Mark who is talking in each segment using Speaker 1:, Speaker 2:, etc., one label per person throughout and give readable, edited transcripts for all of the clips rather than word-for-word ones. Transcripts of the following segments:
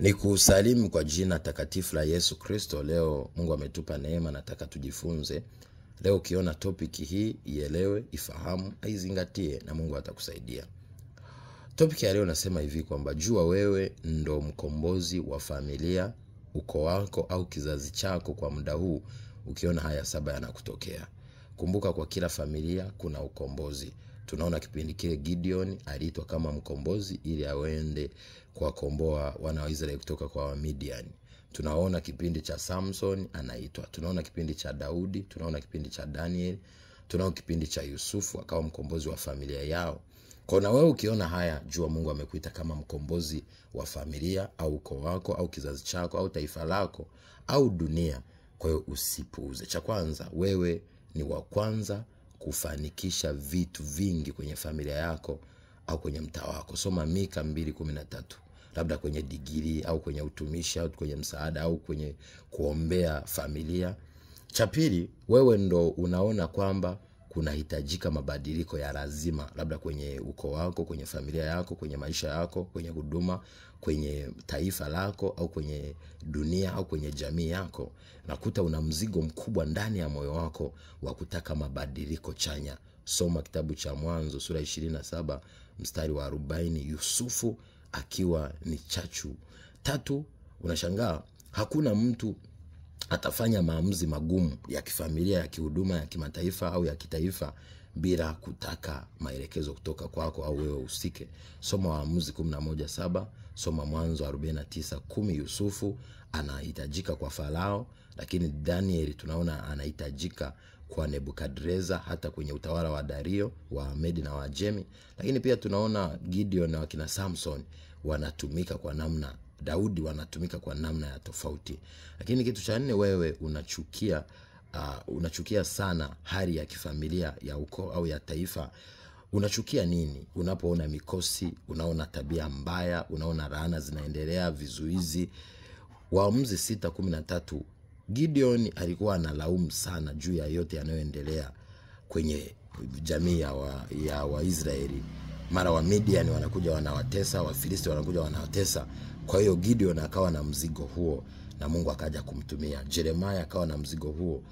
Speaker 1: Ni kusalimu kwa jina takatifu la Yesu Kristo. Leo Mungu ametupa neema, nataka tujifunze. Leo ukiona topic hii, ielewe, ifahamu, aizingatie na Mungu atakusaidia. Topic ya leo nasema hivi kwamba jua wewe ndo mkombozi wa familia, ukoo wako au kizazi chako kwa muda huu. Ukiona haya 7 yanakutokea. Kumbuka kwa kila familia kuna ukombozi. Tunaona kipindi kile Gideon aliitwa kama mkombozi ili aende kuwakomboa wana wa Israeli kutoka kwa Midian. Tunaona kipindi cha Samson anaitwa. Tunaona kipindi cha Daudi, tunaona kipindi cha Daniel, tunaona kipindi cha Yusufu akawa mkombozi wa familia yao. Kwa na wewe ukiona haya, jua Mungu amekuita kama mkombozi wa familia au ukoo wako au kizazi chako au taifa lako au dunia. Kwa hiyo usipuuze. Cha kwanza, wewe ni wa kwanza kufanikisha vitu vingi kwenye familia yako au kwenye mtaa wako. Soma Mika 2:13. Labda kwenye digiri au kwenye utumishi au kwenye msaada au kwenye kuombea familia. Cha pili, wewe ndo unaona kwamba kunahitajika mabadiliko ya lazima, labda kwenye ukoo wako, kwenye familia yako, kwenye maisha yako, kwenye huduma, kwenye taifa lako au kwenye dunia au kwenye jamii yako. Nakuta una mzigo mkubwa ndani ya moyo wako wa kutaka mabadiliko chanya. Soma kitabu cha Mwanzo sura 27 mstari wa 40, Yusufu akiwa ni chachu. 3, unashangaa hakuna mtu atafanya maamuzi magumu ya kifamilia, ya kihuduma, ya kimataifa au ya kitaifa bila kutaka maelekezo kutoka kwako au wewe usike. Soma Waamuzi 11:7, soma Mwanzo 49:10. Yusufu anahitajika kwa Farao, lakini Daniel tunaona anahitajika kwa Nebukadreza, hata kwenye utawala wa Dario wa Medi na Wajemi. Lakini pia tunaona Gideon na wakina Samson wanatumika kwa namna, Daudi wanatumika kwa namna ya tofauti. Lakini kitu cha 4, wewe unachukia sana hali ya kifamilia, ya ukoo au ya taifa. Unachukia nini? Unapoona mikosi, unaona tabia mbaya, unaona laana zinaendelea, vizuizi. Waamuzi 6:13, Gideon alikuwa analaumu sana juu ya yote yanayoendelea kwenye jamii ya Waisraeli. Mara wa Midian wanakuja wanawatesa, Wafilisti wanakuja wanawatesa. Kwa hiyo Gideon akawa na mzigo huo na Mungu akaja kumtumia. Jeremiah akawa na mzigo huo,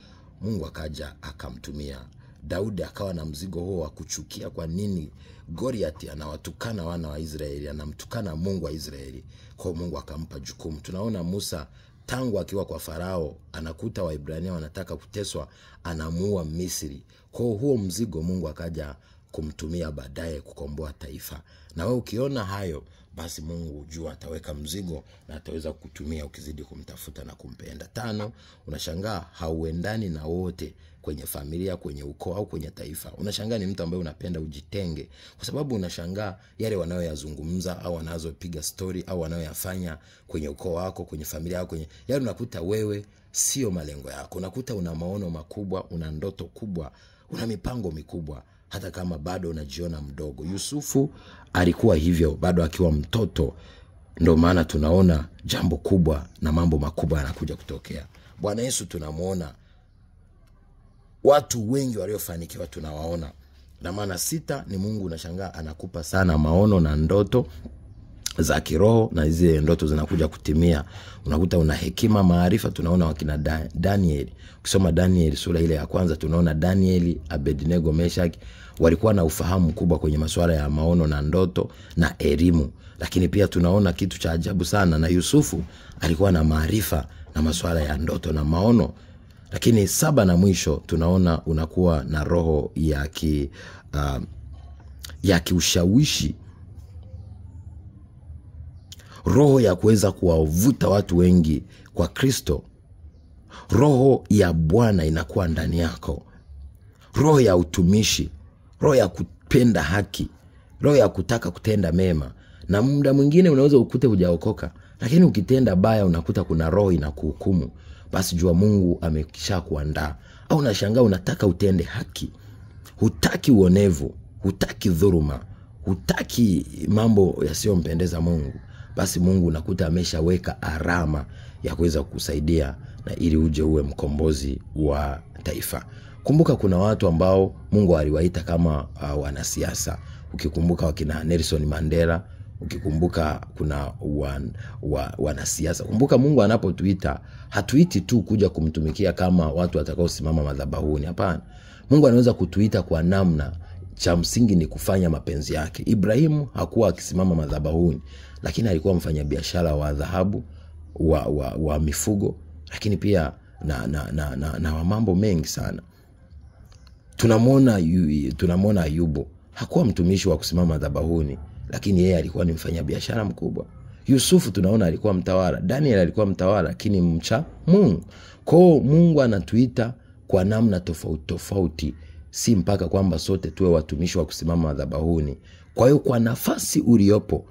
Speaker 1: Mungu akaja akamtumia. Daudi akawa na mzigo huo wa kuchukia kwa nini Goliath anawatukana wana wa Israeli, anamtukana Mungu wa Israeli. Kwa Mungu akampa jukumu. Tunaona Musa tangu akiwa kwa Farao, anakuta Waebrania wanataka kuteswa, anamuua Misri. Kwa huo mzigo Mungu akaja kumtumia baadaye kukomboa taifa. Na wewe ukiona hayo, basi Mungu jua ataweka mzigo na ataweza kukutumia ukizidi kumtafuta na kumpenda. 5, unashangaa hauendani na wote kwenye familia, kwenye ukoo au kwenye taifa. Unashangaa ni mtu ambaye unapenda ujitenge, kwa sababu unashangaa yale wanayoyazungumza au wanazopiga story au wanayoyafanya kwenye ukoo wako, kwenye familia yako, kwenye yale unakuta wewe sio malengo yako. Unakuta una maono makubwa, una ndoto kubwa, una mipango mikubwa, hata kama bado unajiona mdogo. Yusufu alikuwa hivyo bado akiwa mtoto. Ndio maana tunaona jambo kubwa na mambo makubwa yanakuja kutokea. Bwana Yesu tunamuona, watu wengi waliofanikiwa tunawaona. Na maana 6 ni Mungu unashangaa anakupa sana maono na ndoto za kiroho, na zile ndoto zinakuja kutimia. Unakuta una hekima, maarifa. Tunaona wakina Daniel. Ukisoma Daniel sura ile ya 1, tunaona Daniel, Abednego, Meshach walikuwa na ufahamu mkubwa kwenye masuala ya maono na ndoto na elimu. Lakini pia tunaona kitu cha ajabu sana, na Yusufu alikuwa na maarifa na masuala ya ndoto na maono. Lakini 7 na mwisho tunaona unakuwa na roho ya kiushawishi, roho ya kuweza kuwavuta watu wengi kwa Kristo. Roho ya Bwana inakuwa ndani yako, roho ya utumishi, roho ya kupenda haki, roho ya kutaka kutenda mema. Na muda mwingine unaweza ukute hujaokoka, lakini ukitenda baya unakuta kuna roho inakuhukumu. Basi jua Mungu amekisha kuandaa. Au unashangaa unataka utende haki, hutaki uonevu, hutaki dhuluma, hutaki mambo yasiyompendeza Mungu. Basi Mungu unakuta ameshaweka alama ya kuweza kukusaidia na ili uje uwe mkombozi wa taifa. Kumbuka kuna watu ambao Mungu aliwaita kama wanasiasa. Ukikumbuka wakina Nelson Mandela, Ukikumbuka kuna wanasiasa. Kumbuka Mungu anapotuita, hatuiti tu kuja kumtumikia kama watu watakao simama madhabahuni. Hapana. Mungu anaweza kutuita kwa namna, cha msingi ni kufanya mapenzi yake. Ibrahimu hakuwa akisimama madhabahuni, lakini alikuwa mfanyabiashara wa dhahabu, wa mifugo, lakini pia na wa mambo mengi sana. Tunamwona Ayubu, hakuwa mtumishi wa kusimama madhabahuni, lakini yeye alikuwa ni mfanyabiashara mkubwa. Yusufu tunaona alikuwa mtawala, Daniel alikuwa mtawala, lakini mcha Mungu. Kwa hiyo Mungu anatuita kwa namna tofauti tofauti, si mpaka kwamba sote tuwe watumishi wa kusimama madhabahuni. Kwa hiyo kwa nafasi uliopo,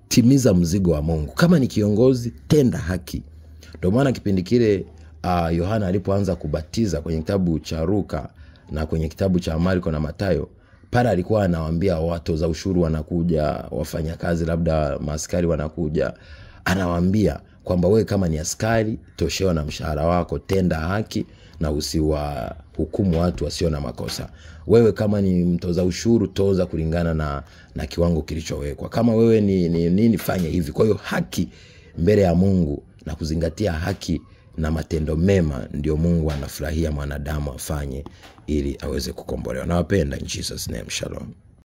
Speaker 1: timiza mzigo wa Mungu. Kama ni kiongozi, tenda haki. Ndio maana kipindi kile Yohana alipoanza kubatiza kwenye kitabu cha Luka na kwenye kitabu cha Marko na Mathayo, pale alikuwa anawaambia watoza ushuru wanakuja, wafanyakazi labda maaskari wanakuja, anawaambia kwamba wewe kama ni askari, toshewa na mshahara wako, tenda haki na usiwahukumu watu wasio na makosa. Wewe kama ni mtoza ushuru, toza kulingana na kiwango kilichowekwa. Kama wewe ni fanya hivi. Kwa hiyo haki mbele ya Mungu na kuzingatia haki na matendo mema ndio Mungu anafurahia mwanadamu afanye ili aweze kukombolewa. Nawapenda in Jesus name. Shalom.